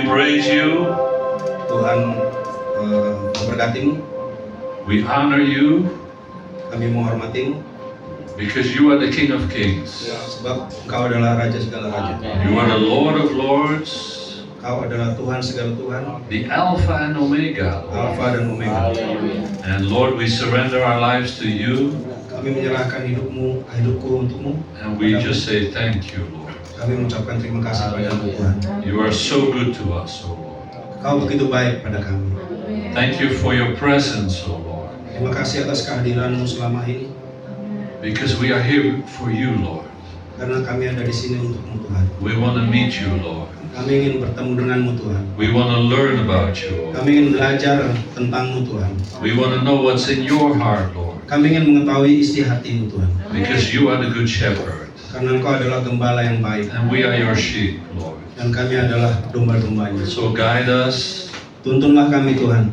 praise you. Tuhan memberkatimu, We honor you kami menghormatimu, because you are the King of Kings. sebab Engkau adalah Raja segala Raja. You are the Lord of Lords, Engkau adalah Tuhan segala Tuhan, the Alpha and Omega. Alfa dan Omega. And Lord, we surrender our lives to you, Kami menyerahkan hidupku untukmu. and we just say thank you, Lord. Kami mengucapkan terima kasih padamu Tuhan. You are so good to us, O Lord. Kau begitu baik pada kami. Thank you for your presence, O Lord, Terima kasih atas kehadiranmu selama ini, because we are here for you, Lord. karena kami ada di sini untukmu Tuhan. We want to meet you, Lord. Kami ingin bertemu denganmu Tuhan. We want to learn about you, Lord. Kami ingin belajar tentangmu Tuhan. We want to know what's in your heart, Lord, Kami ingin mengetahui isi hatimu Tuhan. because you are the good shepherd, Karena Engkau adalah gembala yang baik, and we are your sheep, Lord. dan kami adalah domba-dombanya. So guide us Tuntunlah kami Tuhan.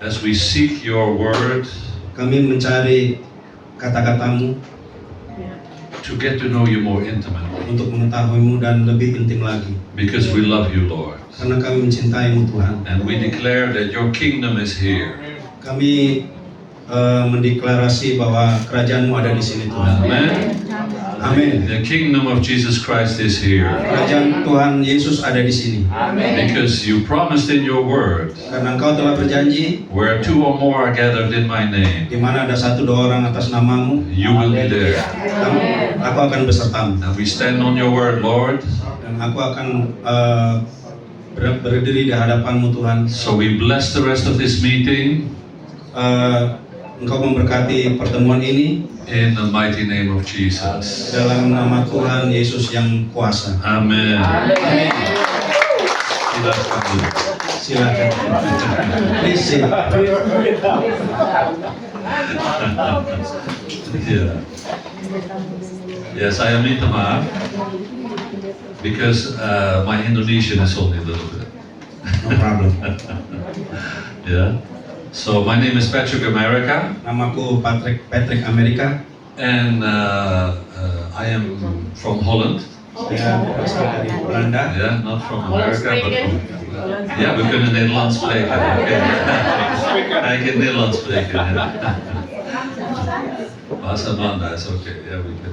as we seek your word Kami mencari kata-katamu to get to know you more intimately, untuk mengetahuimu dan lebih intim lagi. because we love you, Lord. Karena kami mencintaimu Tuhan. And we declare that your kingdom is here. Kami mendeklarasi bahwa kerajaanmu ada di sini Tuhan. Amen. Amin. The kingdom of Jesus Christ is here, Kerajaan Tuhan Yesus ada di sini. because you promised in your word, Karena Engkau telah berjanji, where two or more are gathered in my name, di mana ada 1-2 orang atas namamu, you will be there. aku akan besertamu. And we stand on your word, Lord. Dan aku akan berdiri di hadapanmu Tuhan. So we bless the rest of this meeting Engkau memberkati pertemuan ini in the mighty name of Jesus. dalam nama Tuhan Yesus yang kuasa. Amen. Amin. Silakan. Silakan. Please sit. Yeah. Yes, I minta maaf because my Indonesian is only a little bit. No problem. Yeah. So my name is Patrick America, Namaku Patrick Amerika. and I am from Holland. Saya berasal dari Belanda. Yeah, not from America, but from. Ja, we kunnen Nederlands spreken. Hij kan Nederlands spreken. Ja. Bahasa Belanda is okay. Yeah, we can.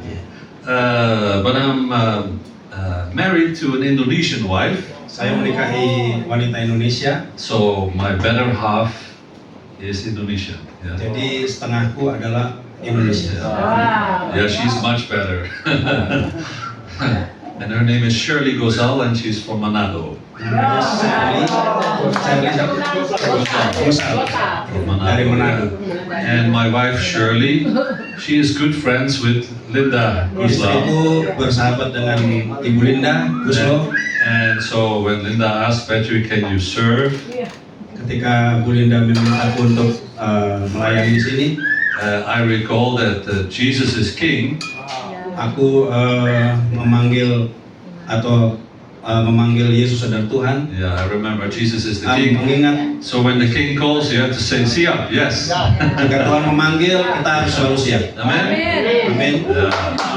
But I'm married to an Indonesian wife, Saya menikahi wanita Indonesia. so my better half is Indonesian. Yeah, Jadi setengahku adalah Indonesia. yeah, she's much better. And her name is Shirley Gozal, and she's from Manado. Namanya Sally Gosal dari Manado. And my wife Shirley, she is good friends with Linda Guzlau. Istriku bersahabat dengan Ibu Linda Guslo. And so when Linda asked Patrick, can you serve? Ketika Bu Linda meminta aku untuk melayani di sini, I recall that Jesus is King, aku memanggil Yesus adalah Tuhan. yeah, I remember Jesus is the King. Mengingat So when the King calls, you have to say, siap, yes. jika Tuhan memanggil, kita harus selalu siap. Amen? Amin.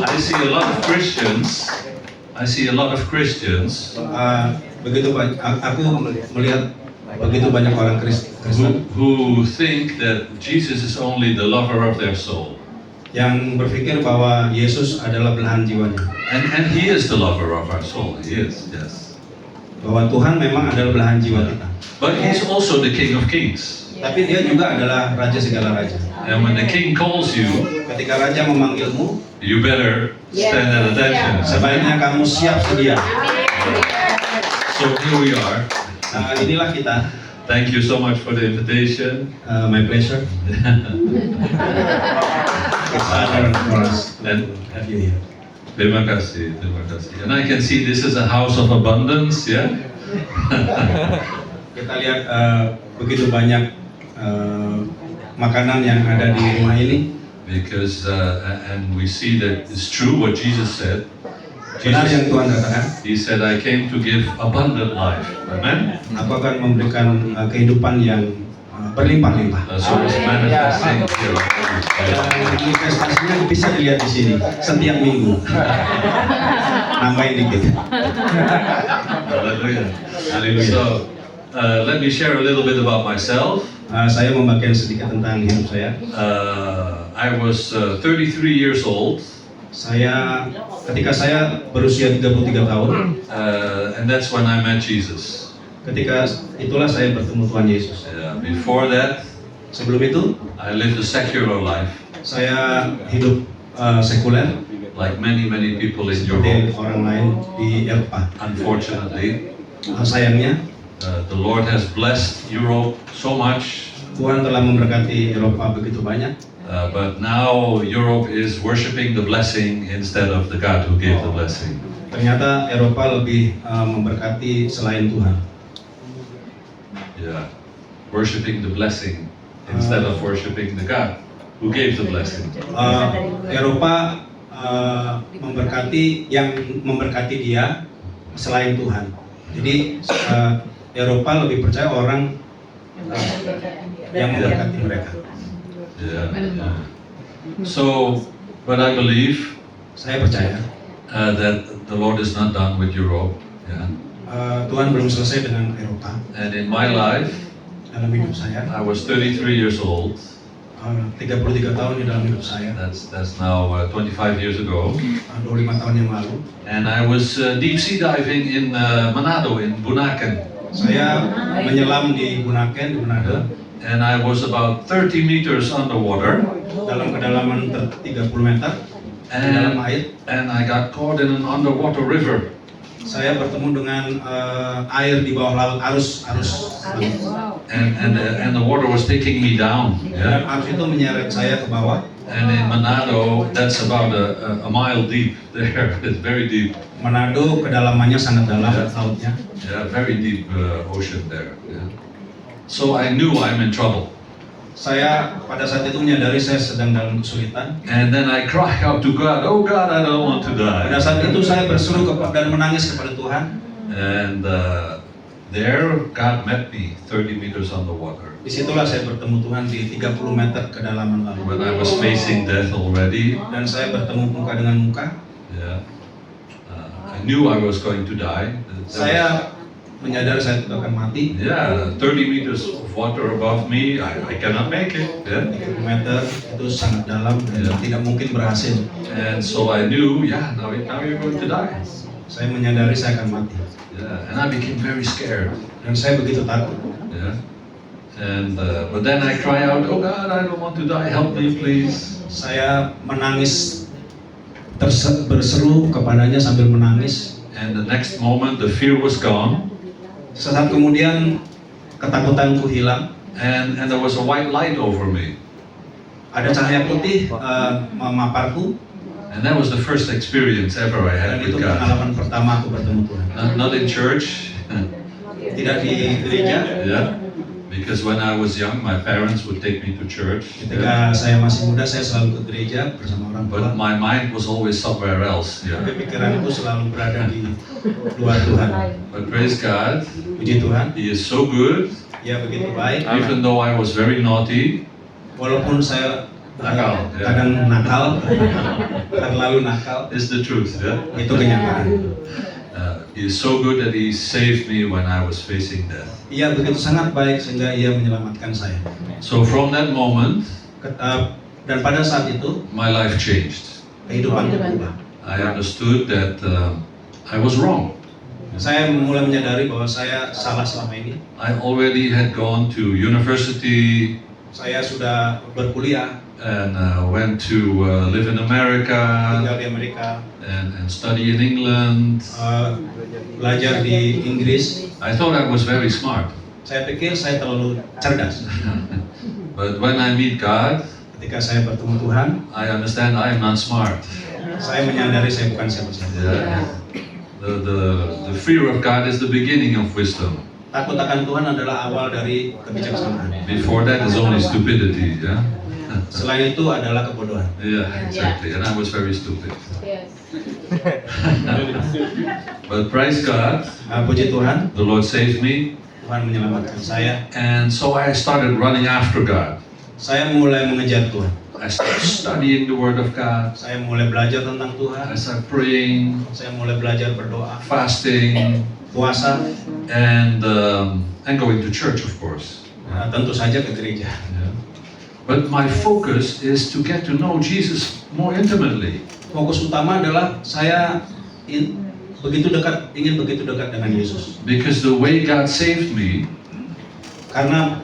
I see a lot of Christians. Begitu banyak, aku melihat begitu banyak orang Kristen who think that Jesus is only the lover of their soul. yang berpikir bahwa Yesus adalah belahan jiwanya. And He is the lover of our soul. He is, yes. Bahwa Tuhan memang adalah belahan jiwa kita. But He's also the King of Kings. Tapi Dia juga adalah Raja segala raja. And when the King calls you, Ketika Raja memanggilmu, you better stand at attention. sebaiknya kamu siap sedia. So here we are. Nah, inilah kita. Thank you so much for the invitation. My pleasure. It's honor for us to And have you here. terima kasih, terima kasih. And I can see this is a house of abundance, yeah? Kita lihat begitu banyak makanan yang ada di rumah ini. Because, and we see that it's true what Jesus said. Benar yang Tuhan katakan. He said, I came to give abundant life. Amen? Aku akan memberikan kehidupan yang berlimpah-limpah. So it's manifesting here. Dan investasinya bisa dilihat di sini setiap minggu. Nambahin dikit. Hallelujah. Haleluya. So let me share a little bit about myself. Saya membagikan sedikit tentang hidup saya. I was 33 years old. Ketika saya berusia 33 tahun, And that's when I met Jesus. ketika itulah saya bertemu Tuhan Yesus. Before that, Sebelum itu, I lived a secular life, saya hidup sekuler like many people in seperti Europe. orang lain di Eropa. Unfortunately, Sayangnya, the Lord has blessed Europe so much, Tuhan telah memberkati Eropa begitu banyak. but now Europe is worshiping the blessing instead of the God who gave the blessing. Ternyata Eropa lebih memberkati selain Tuhan. Yeah, worshiping the blessing instead of worshiping the God who gave the blessing. Eropa memberkati dia selain Tuhan. Jadi Eropa lebih percaya orang yang memberkati mereka. Yeah. So, but I believe Saya percaya that the Lord is not done with Europe. Yeah. Tuhan belum selesai dengan Eropa. And in my life, Dalam hidup saya, I was 33 years old. 33 tahun di dalam hidup saya, That's now 25 years ago. 25 tahun yang lalu, And I was deep sea diving in Manado, in Bunaken. saya menyelam di Bunaken, di Manado, And I was about 30 meters underwater. dalam kedalaman 30 meter di dalam air. And I got caught in an underwater river. Saya bertemu dengan air di bawah laut, arus And the water was taking me down. dan Yeah. arus itu menyeret saya ke bawah. And in Manado, that's about a mile deep there. It's very deep. Manado kedalamannya sangat dalam lautnya. Yeah, very deep ocean there. Yeah. So I knew I'm in trouble. Saya pada saat itu menyadari saya sedang dalam kesulitan. And then I cry out to God, oh God, I don't want to Pada die. saat itu saya berseru dan menangis kepada Tuhan. And there God met me 30 meters underwater. Disitulah saya bertemu Tuhan di 30 meter kedalaman laut. When I was facing death already, Dan saya bertemu muka dengan muka. yeah, I knew I was going to die. Saya menyadari saya tidak akan mati. Yeah, 30 meters of water above me, I cannot make it. Yeah. 30 meter itu sangat dalam dan tidak mungkin berhasil. And so I knew, yeah, now you're going to die. Saya menyadari saya akan mati. Yeah, and I became very scared. Dan saya begitu takut. Yeah. And but then I cry out, oh God, I don't want to die. Help me, please. Saya menangis, berseru kepadanya sambil menangis. And the next moment, the fear was gone, Sesaat kemudian ketakutanku hilang. and there was a white light over me. Ada cahaya putih memaparku. And that was the first experience ever I had Dan itu with God. pengalaman pertama aku bertemu Tuhan. Not in church. Tidak di gereja. Yeah. Because when I was young, my parents would take me to church. Ketika saya masih muda, saya selalu ke gereja bersama orang tua. But my mind was always somewhere else. Yeah. Tapi pikiranku selalu berada di luar Tuhan. But praise God, Puji Tuhan, He is so good. Dia begitu baik. Even though I was very naughty, Walaupun saya Nakal, ya. kadang nakal, terlalu nakal, it's the truth. Yeah. itu kenyataan. He is so good that He saved me when I was facing death. Ia begitu sangat baik sehingga ia menyelamatkan saya. So from that moment, Dan pada saat itu my life changed. kehidupanku berubah. I understood that I was wrong. Saya mulai menyadari bahwa saya salah selama ini. I already had gone to university Saya sudah berkuliah, and went to live in America tinggal di Amerika, and study in England. belajar di Inggris. I thought I was very smart. Saya pikir saya terlalu cerdas. But when I meet God, Ketika saya bertemu Tuhan, I understand I am not smart. saya menyadari saya bukan siapa-siapa. Yeah. The fear of God is the beginning of wisdom. Takut akan Tuhan adalah awal dari kebijaksanaan. Before that is only stupidity. Yeah. Selain itu adalah kebodohan. Yeah, exactly. And I was very stupid. Yes. But praise God, Puji Tuhan, the Lord saved me. Tuhan menyelamatkan saya. And so I started running after God. Saya mulai mengejar Tuhan. I started studying the Word of God. Saya mulai belajar tentang I Tuhan. started praying, Saya mulai belajar berdoa, fasting, puasa, and going to church, of course. tentu saja ke gereja. Yeah. But my focus is to get to know Jesus more intimately. Fokus utama adalah saya ingin begitu dekat dengan Yesus. Because the way God saved me, Karena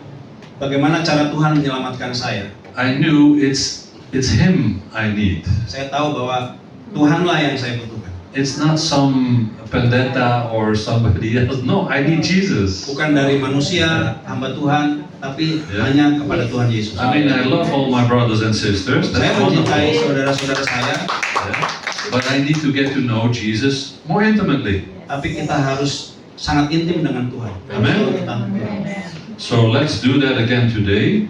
bagaimana cara Tuhan menyelamatkan saya. I knew it's Him I need. Saya tahu bahwa Tuhanlah yang saya butuhkan. It's not some pendeta or somebody else. No, I need Jesus. Bukan dari manusia, hamba Tuhan, tapi Ya. hanya kepada Tuhan Yesus. I mean, I love all my brothers and sisters. Saya That's mencintai wonderful. saudara-saudara saya, Yeah. But I need to get to know Jesus more intimately. tapi kita harus sangat intim dengan Tuhan. Amen. Tentang Tuhan. So let's do that again today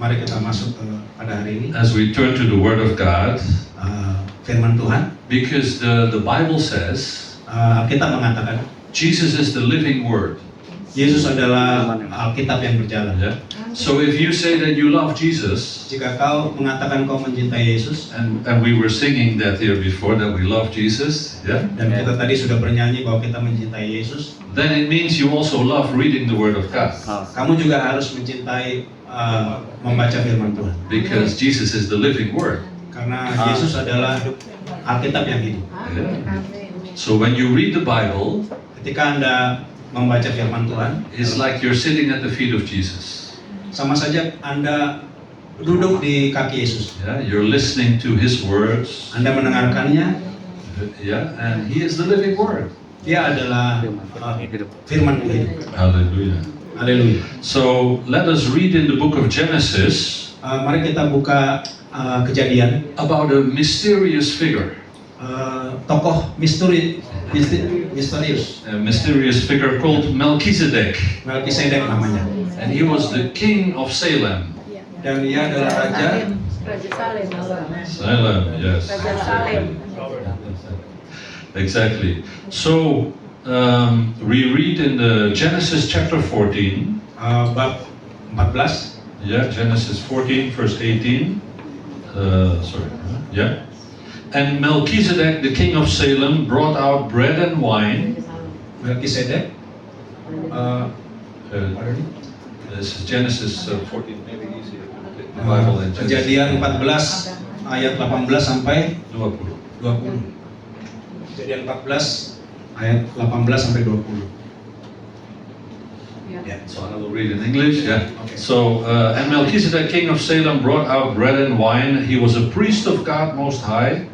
Mari kita masuk pada hari ini as we turn to the Word of God. firman Tuhan. Because the Bible says Alkitab mengatakan Jesus is the living Word. Yesus adalah Alkitab yang berjalan. Yeah. So if you say that you love Jesus, Jika kau mengatakan kau mencintai Yesus, and we were singing that here before that we love Jesus, yeah, dan kita tadi sudah bernyanyi bahwa kita mencintai Yesus, then it means you also love reading the Word of God. kamu juga harus mencintai membaca firman Tuhan. Because Jesus is the living Word. Karena Yesus adalah Alkitab yang hidup. Yeah. So when you read the Bible, Ketika Anda membaca firman Tuhan, it's like you're sitting at the feet of Jesus. sama saja Anda duduk di kaki Yesus. Yeah, you're listening to His words. Anda mendengarkannya, Yeah, and He is the living Word. dia adalah firman yang hidup. Hallelujah. Haleluya. So let us read in the book of Genesis Mari kita buka Kejadian, about a mysterious figure. tokoh misterius, A mysterious figure called Melchizedek. Melkisedek namanya. And he was the king of Salem. Dan dia adalah raja Raja Salem. Salem, yes. Raja Salem. Exactly. So we read in the Genesis chapter 14. bab 14. Yeah, Genesis 14, verse 18. Yeah. And Melchizedek, the king of Salem, brought out bread and wine. Melkisedek This is Genesis 14, maybe easier to look at the Bible in Genesis. Kejadian 14 ayat 18 sampai 20. 20. Kejadian 14 ayat 18 sampai 20. Ya. So I will read in English. Yeah. Okay. So and Melchizedek, king of Salem, brought out bread and wine. He was a priest of God Most High,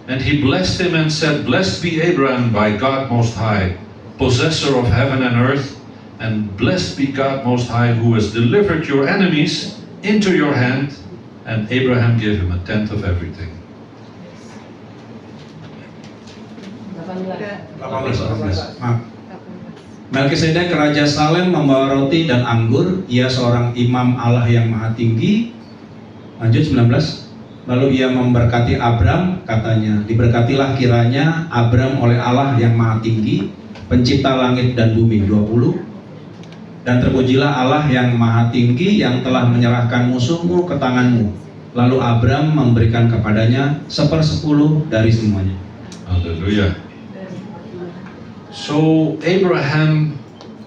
and he blessed him and said, "Blessed be Abraham by God Most High, possessor of heaven and earth, and blessed be God Most High, who has delivered your enemies into your hand." And Abraham gave him a tenth of everything. 18. Maaf. Melkisedek Raja Salem membawa roti dan anggur. Ia seorang imam Allah yang maha tinggi. Lanjut 19. Lalu ia memberkati Abram, katanya, diberkatilah kiranya Abram oleh Allah yang maha tinggi, pencipta langit dan bumi. 20. Dan terpujilah Allah yang maha tinggi yang telah menyerahkan musuhmu ke tanganmu. Lalu Abram memberikan kepadanya 1/10 dari semuanya. Hallelujah. So Abraham,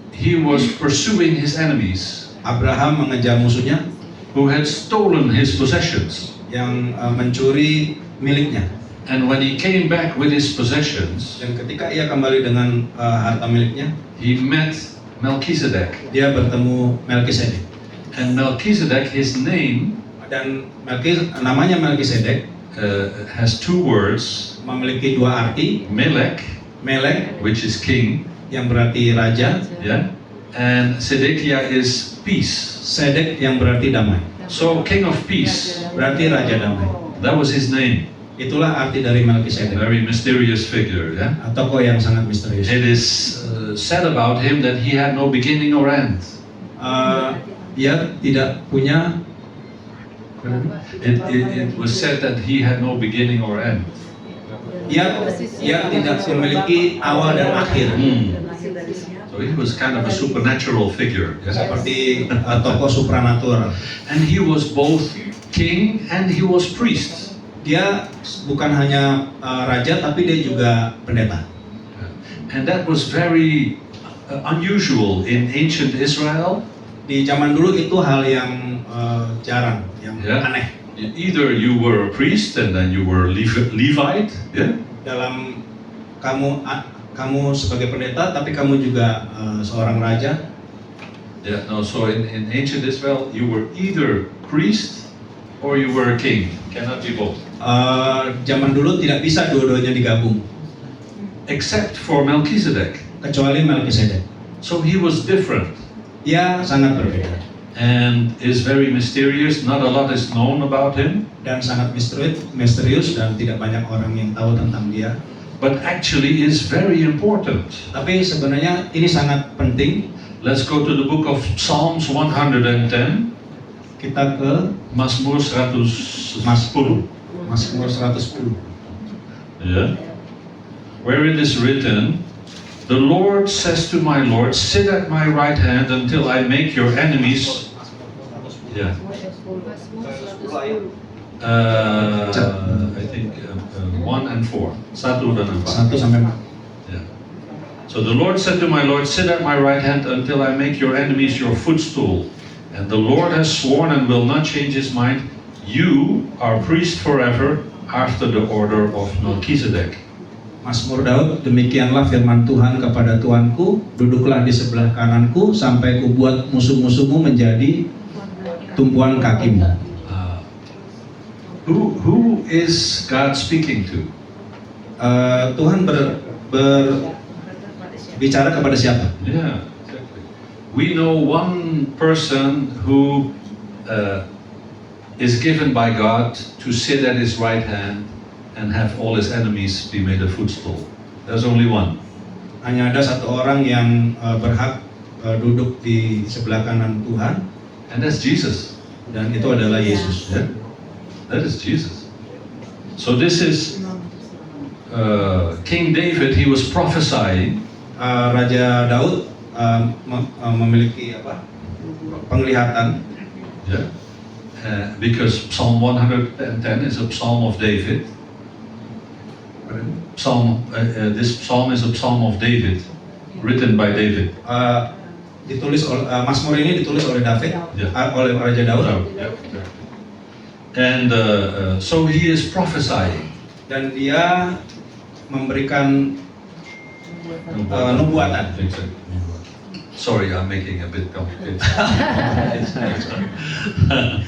he was pursuing his enemies Abraham mengejar musuhnya who had stolen his possessions. yang mencuri miliknya. And when he came back with his possessions, Dan ketika ia kembali dengan harta miliknya, he met Melchizedek. dia bertemu Melkisedek. And Melchizedek, his name Dan namanya Melkisedek has two words, memiliki dua arti. Melech, Melek which is king, yang berarti raja, yeah, and Sedekia is peace. Sedek yang berarti damai. So king of peace, Berarti raja damai. that was his name. Itulah arti dari A Melkisedek. very mysterious figure, yeah. Tokoh yang sangat misterius. It is said about him that he had no beginning or end. Dia tidak punya It was said that he had no beginning or end. dia tidak memiliki awal dan akhir. So he was kind of a supernatural figure. Yeah? seperti tokoh supranatural. And he was both king and he was priest. Dia bukan hanya raja, tapi dia juga pendeta. And that was very unusual in ancient Israel. Di zaman dulu itu hal yang jarang, yang Yeah. aneh. Either you were a priest and then you were Levite, yeah? Dalam kamu sebagai pendeta, tapi kamu juga seorang raja. Yeah, no, so in ancient Israel, you were either priest or you were a king. Cannot be both. Zaman dulu tidak bisa dua-duanya digabung, Except for Melchizedek. kecuali Melkisedek. So he was different Dia sangat berbeda and is very mysterious. Not a lot is known about him, dan sangat misterius dan tidak banyak orang yang tahu tentang dia. but actually is very important. Tapi sebenarnya ini sangat penting. Let's go to the book of Psalms 110, Kita ke Mazmur 110. Mazmur 110. Yeah. Where it is written, "The Lord says to my Lord, sit at my right hand until I make your enemies." Yeah. I think 1 and 4. 1 dan 4. 1 sampai 4. Yeah. So the Lord said to my Lord, sit at my right hand until I make your enemies your footstool. And the Lord has sworn and will not change his mind. You are priest forever after the order of Melchizedek. Mazmur Daud, demikianlah firman Tuhan kepada Tuanku, duduklah di sebelah kananku sampai kubuat musuh-musuhmu menjadi tumpuan kakimu. Who is God speaking to? Tuhan berbicara kepada siapa? Yeah, exactly. We know one person who is given by God to sit at his right hand and have all his enemies be made a footstool. There's only one. Hanya ada satu orang yang berhak duduk di sebelah kanan Tuhan, And that's Jesus. dan itu adalah Yesus. Yeah? That is Jesus. So this is King David. He was prophesying. Raja Daud memiliki penglihatan. Yeah. Because Psalm 110 is a psalm of David. This psalm is a psalm of David, written by David. Mazmur ini ditulis oleh David, oleh Raja Daud. And so he is prophesying. Dan dia memberikan nubuatan. Sorry, I'm making a bit complicated.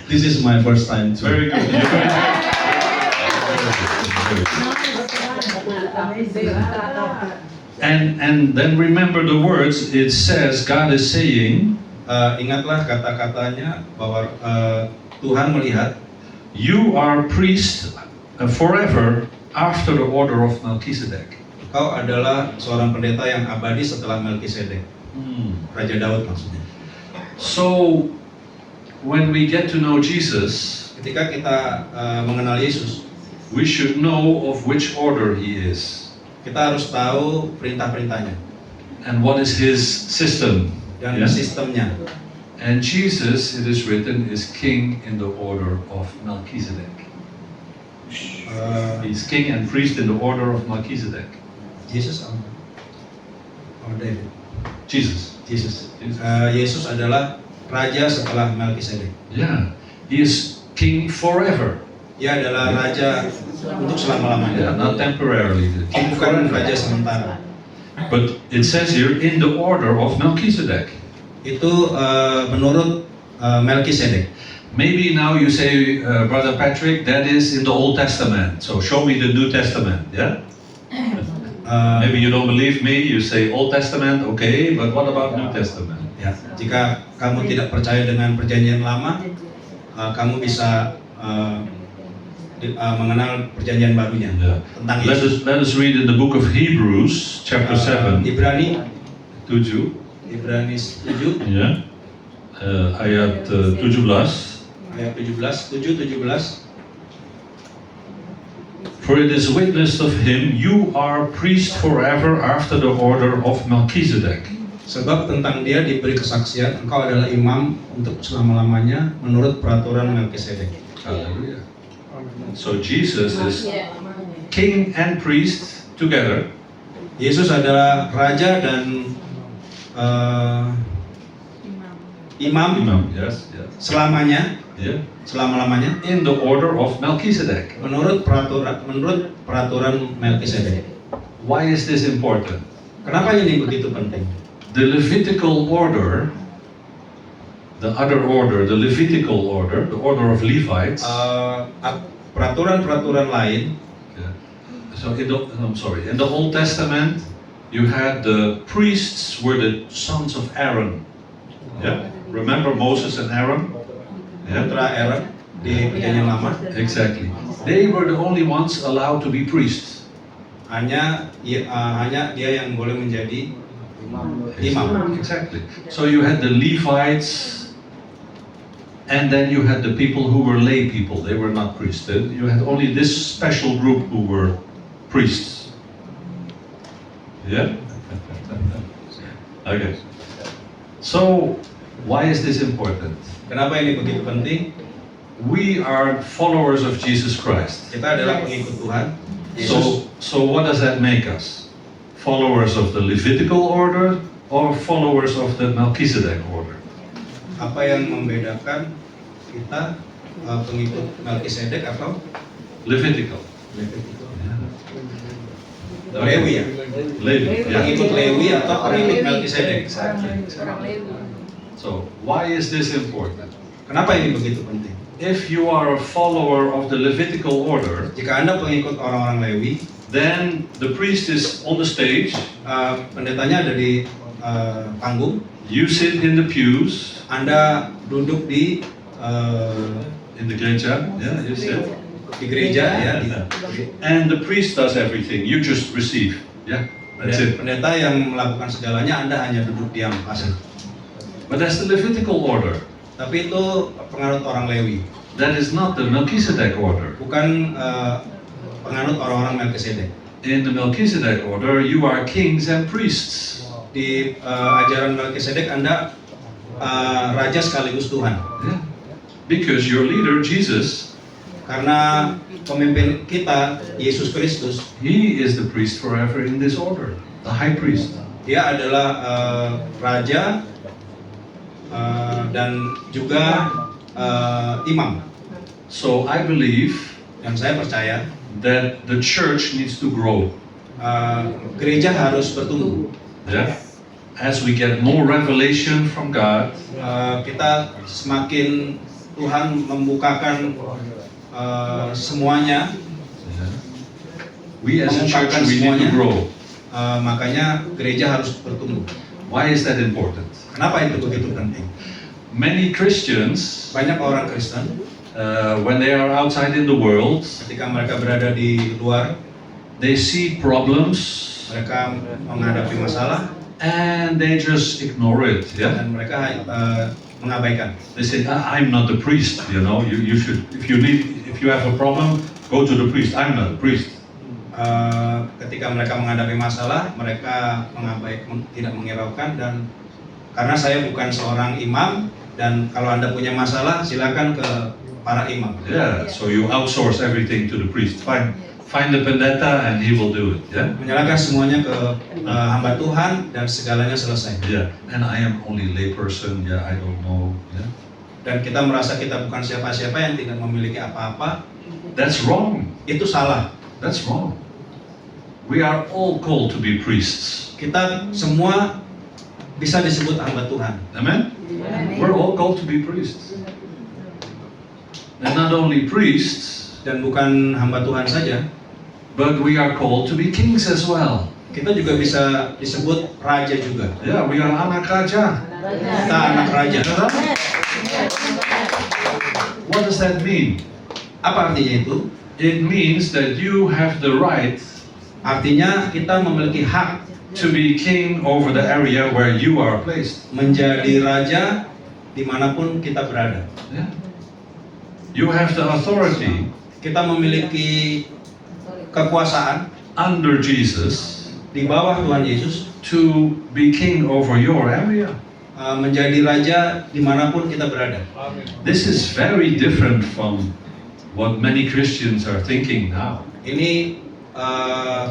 This is my first time too. Very good. And then remember the words. It says God is saying, Ingatlah kata-katanya bahwa Tuhan melihat, you are priest forever after the order of Melchizedek. Kau adalah seorang pendeta yang abadi setelah Melkisedek. Raja Daud maksudnya. So when we get to know Jesus, ketika kita mengenal Yesus, we should know of which order he is. Kita harus tahu perintah-perintahnya and what is his system. dan Yeah? sistemnya. And Jesus, it is written, is king in the order of Melchizedek. He's king and priest in the order of Melchizedek. Yesus or David? Jesus. Yesus adalah raja setelah Melkisedek. Yeah. He is king forever. Dia adalah raja untuk selama-lamanya. Yeah, not temporarily. The king Bukan forever. raja sementara. But it says here, in the order of Melchizedek. Itu menurut Melkisedek. Maybe now you say, Brother Patrick, that is in the Old Testament. So show me the New Testament. Yeah. Maybe you don't believe me. You say Old Testament, okay, but what about New Testament? Ya, jika kamu tidak percaya dengan perjanjian lama, kamu bisa mengenal perjanjian barunya tentang Yesus. Let us read in the book of Hebrews, chapter 7. Ibrani 7. 7. Yeah. Ayat 17. Ayat 17. For it is witnessed of him, you are priest forever after the order of Melchizedek. Sebab tentang dia diberi kesaksian, engkau adalah imam untuk selama-lamanya menurut peraturan Melkisedek. Hallelujah. So Jesus is king and priest together. Yesus adalah raja dan imam Yes. selamanya, Yeah. selama-lamanya In the order of Melchizedek. menurut peraturan Melkisedek. Why is this important? Kenapa ini begitu penting? The Levitical order, the other order, the Levitical order, the order of Levites. Peraturan-peraturan lain. Yeah. So in the Old Testament, you had the priests were the sons of Aaron. Yeah. Remember Moses and Aaron? Yeah. Putra Aaron di Perjanjian Lama. Exactly. They were the only ones allowed to be priests. Hanya dia yang boleh menjadi imam. Exactly. So you had the Levites, and then you had the people who were lay people. They were not priests. You had only this special group who were priests. Yeah? Okay. So, why is this important? Kenapa ini begitu penting? We are followers of Jesus Christ. Kita adalah pengikut Tuhan Yesus. So what does that make us? Followers of the Levitical order or followers of the Melchizedek order? Apa yang membedakan kita pengikut Melkisedek atau Levitical. Lewi ya? Levi. Yeah. Pengikut Lewi atau pengikut Melkisedek? So why is this important? Kenapa ini begitu penting? If you are a follower of the Levitical order, Jika Anda pengikut orang-orang Lewi, then the priest is on the stage. pendetanya ada di panggung. You sit in the pews Anda duduk di in the gereja. Yeah, you sit. di gereja ya. And the priest does everything. You just receive. Yeah, that's it. Pendeta yang melakukan segalanya, Anda hanya duduk diam pasif. But that's the Levitical order. Tapi itu penganut orang Lewi, That is not the Melchizedek order. bukan penganut orang-orang Melkisedek. In the Melchizedek order, you are kings and priests. Di ajaran Melkisedek Anda raja sekaligus Tuhan. Yeah. Because your leader, Jesus, Karena pemimpin kita Yesus Kristus, he is the priest forever in this order, the high priest. dia adalah raja dan juga imam. So I believe Dan saya percaya that the church needs to grow. gereja harus bertumbuh. Yeah. As we get more revelation from God, Kita semakin Tuhan membukakan semuanya, we as a church we need to grow. makanya gereja harus bertumbuh. Why is that important? Kenapa itu begitu penting? Many Christians, Banyak orang Kristen when they are outside in the world, ketika mereka berada di luar, they see problems mereka menghadapi masalah and they just ignore it. Yeah. dan mereka mengabaikan. They say, I'm not the priest. You should. If you have a problem, go to the priest. I'm not the priest. Ketika mereka menghadapi masalah, mereka tidak menghiraukan, dan karena saya bukan seorang imam, dan kalau Anda punya masalah silakan ke para imam. Yeah. So you outsource everything to the priest. Find the pendeta and he will do it. Yeah. Menyerahkan semuanya ke hamba Tuhan dan segalanya selesai. Yeah. And I am only layperson. Yeah. I don't know. Yeah. Dan kita merasa kita bukan siapa-siapa yang tidak memiliki apa-apa. That's wrong. Itu salah. That's wrong. We are all called to be priests. Kita semua bisa disebut hamba Tuhan. Amen? We're all called to be priests. And not only priests, Dan bukan hamba Tuhan saja, but we are called to be kings as well. kita juga bisa disebut raja juga. Yeah, we are anak raja. Kita anak raja. What does that mean? Apa artinya itu? It means that you have the right Artinya kita memiliki hak to be king over the area where you are placed. menjadi raja dimanapun kita berada. Yeah. You have the authority Kita memiliki kekuasaan under Jesus di di bawah Tuhan Yesus, to be king over your area. menjadi raja dimanapun kita berada. This is very different from what many Christians are thinking now. Ini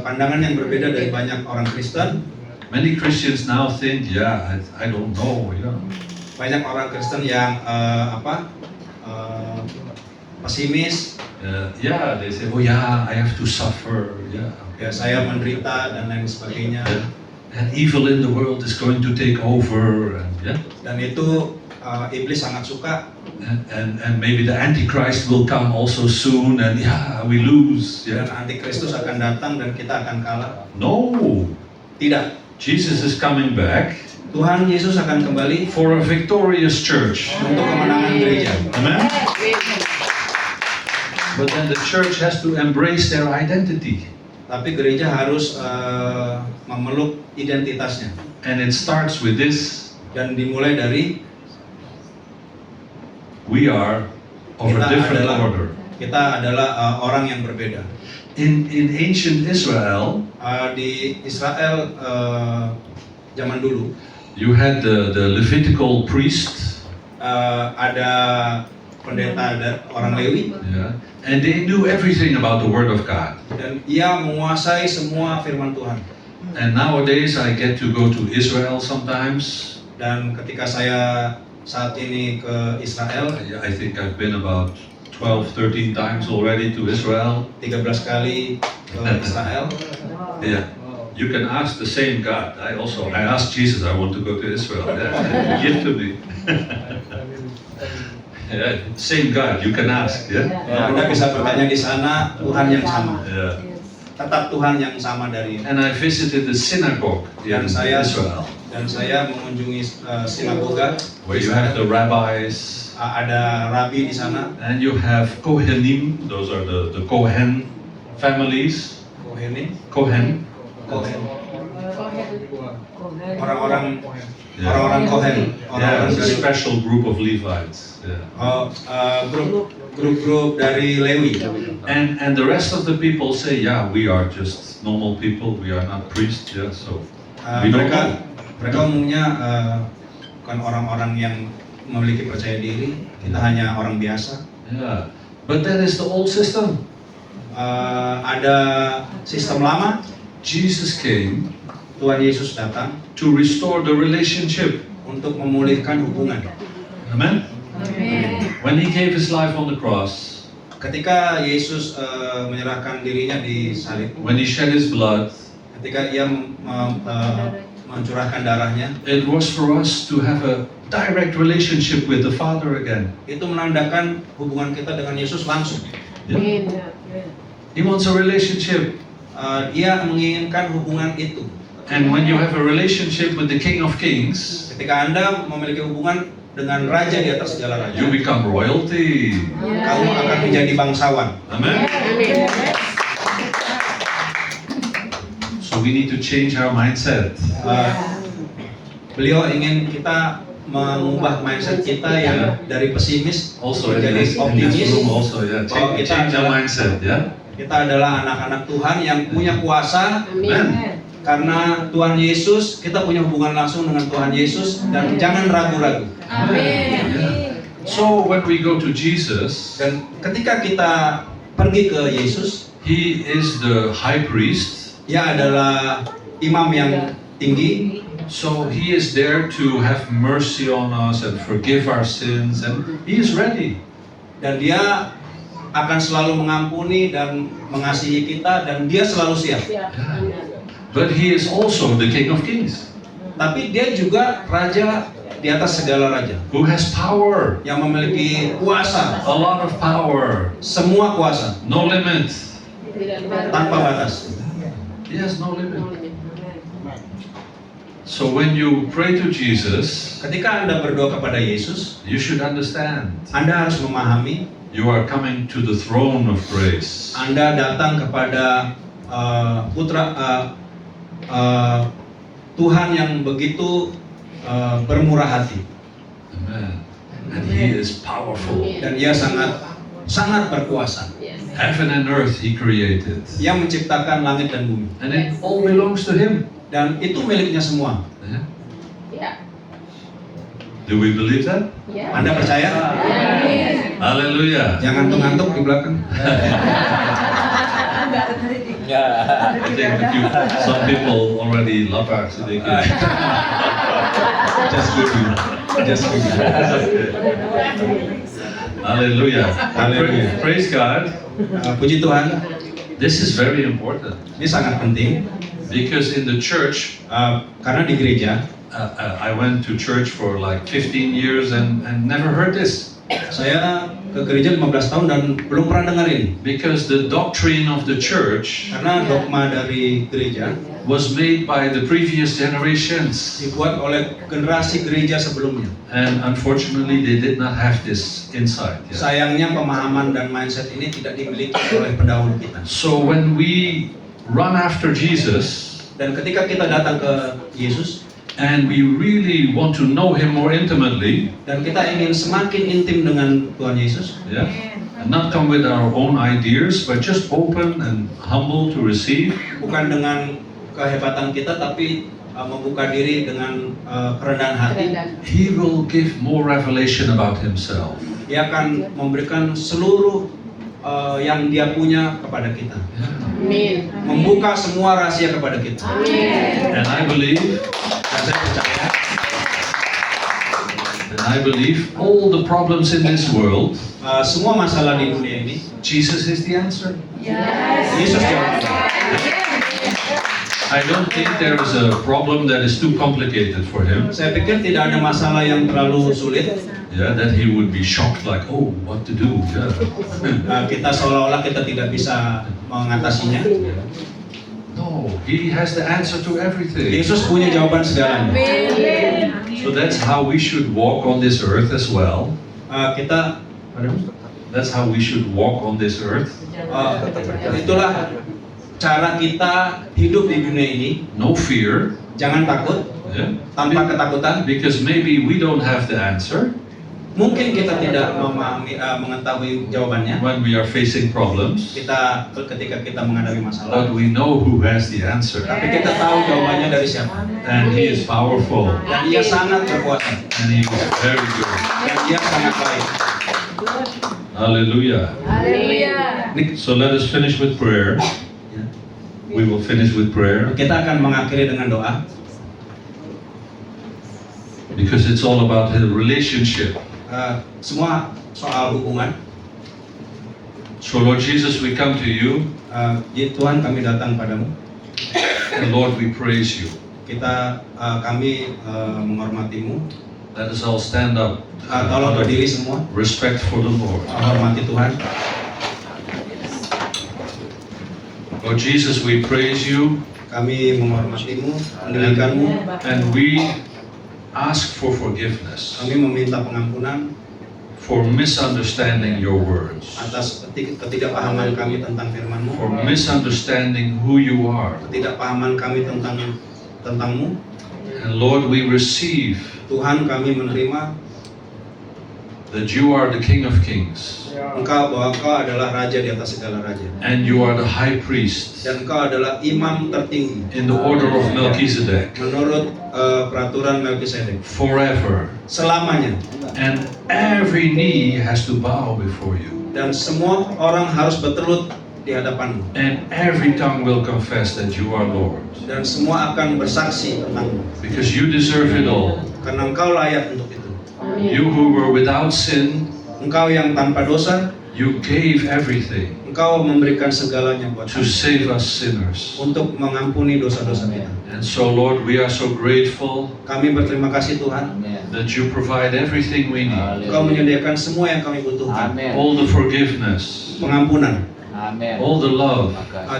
pandangan yang berbeda dari banyak orang Kristen. Many Christians now think, yeah, I don't know, Banyak orang Kristen yang pesimis. Yeah, they say, oh yeah, I have to suffer, yeah. Ya, saya menderita dan lain sebagainya. And evil in the world is going to take over, and yeah. Dan itu iblis sangat suka. And maybe the Antichrist will come also soon, and yeah, we lose. Dan Yeah. antikristus akan datang dan kita akan kalah. No, Tidak. Jesus is coming back Tuhan Yesus akan kembali for a victorious church. untuk kemenangan gereja. Amen. But then the church has to embrace their identity, Tapi gereja harus memeluk identitasnya. and it starts with this: Dan dimulai dari we are of a different order. kita adalah orang yang berbeda. In ancient Israel, Di Israel zaman dulu you had the Levitical priest, ada pendeta orang Lewi, yeah, and they knew everything about the Word of God. dan ia menguasai semua firman Tuhan. And nowadays I get to go to Israel sometimes. Dan ketika saya saat ini ke Israel, I think I've been about 12, 13 times already to Israel. 13 kali ke Israel. Yeah. You can ask the same God. I asked Jesus, I want to go to Israel. Yeah. Give to me. Yeah. Same God, you can ask. Yeah. Anda bisa bertanya di sana, Tuhan yang sama. Yeah. Tetap Tuhan yang sama dari. And I visited the synagogue in Dan saya Israel, mengunjungi sinagoga. where you have the rabbis, Ada rabi di sana. and you have Kohenim. Those are the Kohen families. Kohen. Kohen. Orang-orang Yeah. orang-orang Kohen. Yeah, Orang-orang it's a dari special group of Levites. Yeah. grup-grup dari Lewi. And the rest of the people say, yeah, we are just normal people. We are not priests. Yeah, so we don't know. Mereka umumnya bukan orang-orang yang memiliki percaya diri. Kita hanya orang biasa. Yeah, but that is the old system. Ada sistem lama. Jesus came Tuhan Yesus datang to restore the relationship. untuk memulihkan hubungan. Amen. When he gave his life on the cross, Ketika Yesus menyerahkan dirinya di salib, when he shed his blood, ketika ia mencurahkan darahnya, it was for us to have a direct relationship with the Father again. itu menandakan hubungan kita dengan Yesus langsung. Yeah. He wants a relationship. Dia menginginkan hubungan itu. And when you have a relationship with the King of Kings, Ketika Anda memiliki hubungan dengan Raja di atas segala raja, you become royalty. kamu akan menjadi bangsawan. Amen. So we need to change our mindset. Beliau ingin kita mengubah mindset kita yang dari pesimis Also in menjadi this optimis. room also, yeah. Bahwa Change our mindset, yeah. Kita adalah anak-anak Tuhan yang punya kuasa. Amen. Karena Tuhan Yesus, kita punya hubungan langsung dengan Tuhan Yesus dan jangan ragu-ragu. So when we go to Jesus, Dan ketika kita pergi ke Yesus, he is the high priest. Dia adalah imam yang tinggi. So he is there to have mercy on us and forgive our sins, and he is ready. Dan dia akan selalu mengampuni dan mengasihi kita dan dia selalu siap. But he is also the King of Kings, Tapi dia juga raja di atas segala raja who has power, yang memiliki kuasa, a lot of power, semua kuasa no limit. tanpa batas. He has no limit. So when you pray to Jesus, Ketika Anda berdoa kepada Yesus, you should understand Anda harus memahami you are coming to the throne of grace. Anda datang kepada Tuhan yang begitu bermurah hati Amen. And he is powerful. dan Ia sangat berkuasa. Heaven and earth He created. Yang menciptakan langit dan bumi. And it all belongs to Him. Dan itu miliknya semua. Yeah. Yeah. Do we believe that? Yeah. Anda percaya? Hallelujah. Jangan ngantuk-ngantuk di belakang. I think some people already love us. So they can. Just kidding. Just kidding. Hallelujah. Hallelujah. Praise God. Puji Tuhan. This is very important Ini sangat penting because in the church, karena di gereja I went to church for like 15 years and never heard this. saya ke gereja 15 tahun dan belum pernah dengar ini. Because the doctrine of the church Karena dogma dari gereja was made by the previous generations. dibuat oleh generasi gereja sebelumnya. And unfortunately, they did not have this insight yet. Sayangnya pemahaman dan mindset ini tidak dimiliki oleh pendahulu kita. So when we run after Jesus Dan ketika kita datang ke Yesus and we really want to know Him more intimately, dan kita ingin semakin intim dengan Tuhan Yesus, yeah, and not come with our own ideas, but just open and humble to receive, bukan dengan kehebatan kita tapi membuka diri dengan kerendahan hati, He will give more revelation about Himself. Dia akan memberikan seluruh yang Dia punya kepada kita. Amin. Membuka semua rahasia kepada kita. Amin. And I believe, Dan saya percaya all the problems in this world, semua masalah di dunia ini Jesus is the answer. Yesus jawabnya. I don't think there is a problem that is too complicated for Him. Saya pikir tidak ada masalah yang terlalu sulit. Yeah, that He would be shocked like, oh, what to do? Yeah. Kita seolah-olah kita tidak bisa mengatasinya. No, He has the answer to everything. Yesus punya jawaban segalanya. So that's how we should walk on this earth as well. Kita That's how we should walk on this earth. itulah cara kita hidup di dunia ini. No fear. Jangan takut, Yeah. tanpa ketakutan. Because maybe we don't have the answer Mungkin kita tidak memahami, mengetahui jawabannya. when we are facing problems, Ketika kita menghadapi masalah, but we know who has the answer. tapi kita tahu jawabannya dari siapa. And He is powerful. Dan Dia sangat berkuasa. And He is very good. Dan Dia sangat baik. Hallelujah. Hallelujah. So let us finish with prayer. We will finish with prayer Kita akan mengakhiri dengan doa. because it's all about His relationship. Semua soal hubungan. So Lord Jesus, we come to You, Ya Tuhan, kami datang padamu. and Lord, we praise You. Kami menghormatimu. Let us all stand up. Tolong berdiri semua. Respect for the Lord. Hormati Tuhan. Lord Jesus, we praise You, Kami menghormatimu, mendirikanmu. and we ask for forgiveness Kami meminta pengampunan for misunderstanding Your words, atas ketidakpahaman kami tentang firman-Mu, for misunderstanding who You are. ketidakpahaman kami tentang-Mu. And Lord, we receive Tuhan, kami menerima that You are the King of Kings, bahwa Engkau adalah Raja di atas segala raja. and You are the High Priest Dan Engkau adalah Imam tertinggi in the order of Melchizedek menurut peraturan Melkisedek. forever. Selamanya. And every knee has to bow before You, Dan semua orang harus bertelut di hadapan-Mu. and every tongue will confess that You are Lord, Dan semua akan bersaksi tentang-Mu. because You deserve it all. Karena Engkau layak untuk itu. You who were without sin, Engkau yang tanpa dosa, You gave everything Engkau memberikan segalanya buat to kami, save us sinners. untuk mengampuni dosa-dosa kita. And so Lord, we are so grateful Kami berterima kasih Tuhan, that You provide everything we need. Engkau menyediakan semua yang kami butuhkan. All the forgiveness, Pengampunan, all the love,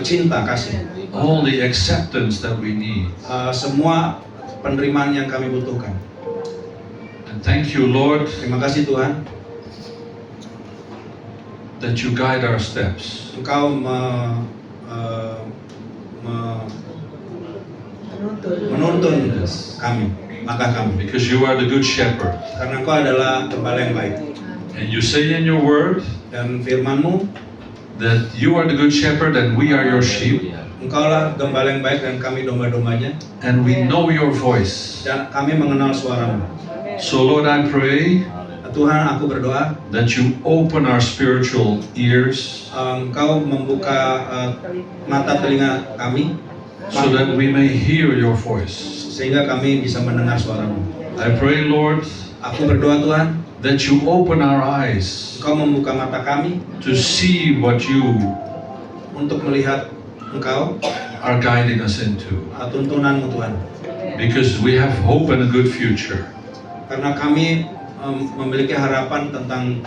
cinta, kasih, all the acceptance that we need. semua penerimaan yang kami butuhkan. And thank You, Lord, Terima kasih Tuhan, that You guide our steps. Engkau menuntun kami, langkah kami. Because You are the good shepherd. Karena Engkau adalah gembala yang baik. And You say in Your word Dan firman-Mu that you are the good shepherd and we are your sheep, Engkaulah gembala yang baik dan kami domba-dombanya, and we know your voice. dan kami mengenal suaramu. So Lord, I pray Tuhan, aku berdoa that you open our spiritual ears Engkau membuka mata telinga kami so that we may hear your voice. sehingga kami bisa mendengar suaramu. I pray, Lord, Aku berdoa Tuhan, that you open our eyes Engkau membuka mata kami to see what you untuk melihat Engkau, are guiding us into, tuntunanmu Tuhan. because we have hope and a good future. Karena kami memiliki harapan tentang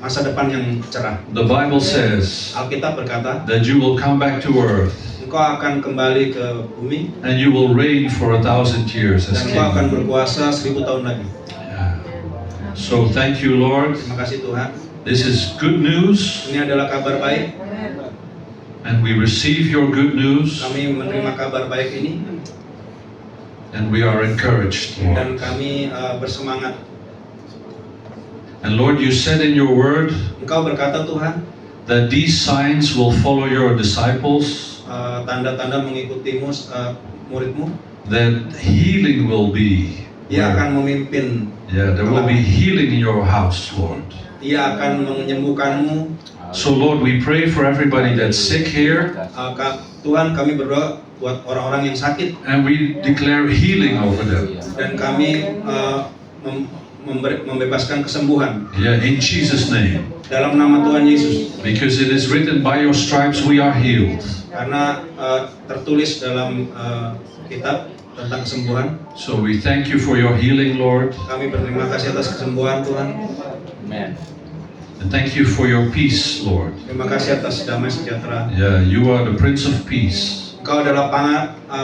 masa depan yang cerah. The Bible says Alkitab berkata, that you will come back to earth Engkau akan kembali ke bumi and you will reign for 1,000 years as dan Engkau akan king. berkuasa 1000 tahun lagi. Yeah. So thank you, Lord. Terima kasih Tuhan. This is good news, Ini adalah kabar baik. and we receive your good news, Kami menerima kabar baik ini and we are encouraged, dan Lord. kami bersemangat. And Lord, you said in your word Engkau berkata Tuhan, that these signs will follow your disciples, tanda-tanda mengikutimu, muridmu. that healing will be. Dia akan memimpin. Yeah, there will be healing in your house, Lord. Dia akan menyembuhkanmu. So Lord, we pray for everybody that's sick here, Tuhan, kami berdoa buat orang-orang yang sakit and we declare healing over them. dan kami membebaskan kesembuhan Yeah, in Jesus' name. dalam nama Tuhan Yesus. Because it is written, by your stripes we are healed. Karena tertulis dalam kitab tentang kesembuhan. So we thank you for your healing, Lord. Kami berterima kasih atas kesembuhan Tuhan. Amen. And thank you for your peace, Lord. Terima kasih atas damai sejahtera. Yeah, you are the Prince of Peace. Engkau adalah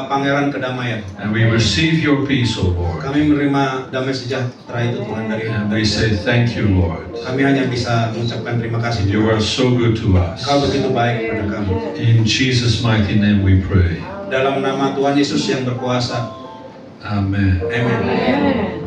pangeran kedamaian. And we receive your peace, O Lord. Kami menerima damai sejahtera itu Tuhan dari And we say thank you, Lord. kami hanya bisa mengucapkan terima kasih. You are so good to us. Engkau begitu baik kepada kami. In Jesus' mighty name we pray. Dalam nama Tuhan Yesus yang berkuasa. Amen. Amin.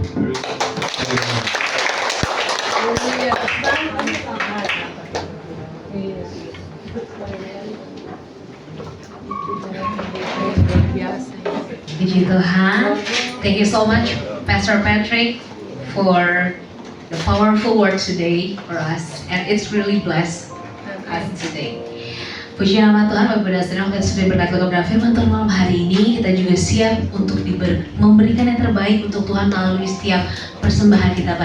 Puji Tuhan. Thank you so much, Pastor Patrick, for the powerful word today for us, and it's really blessed us today. Puji nama Tuhan, Bapak dan Saudara, kita sudah berkat kepada firman Tuhan malam hari ini. Kita juga siap untuk memberikan yang terbaik untuk Tuhan melalui setiap persembahan kita pada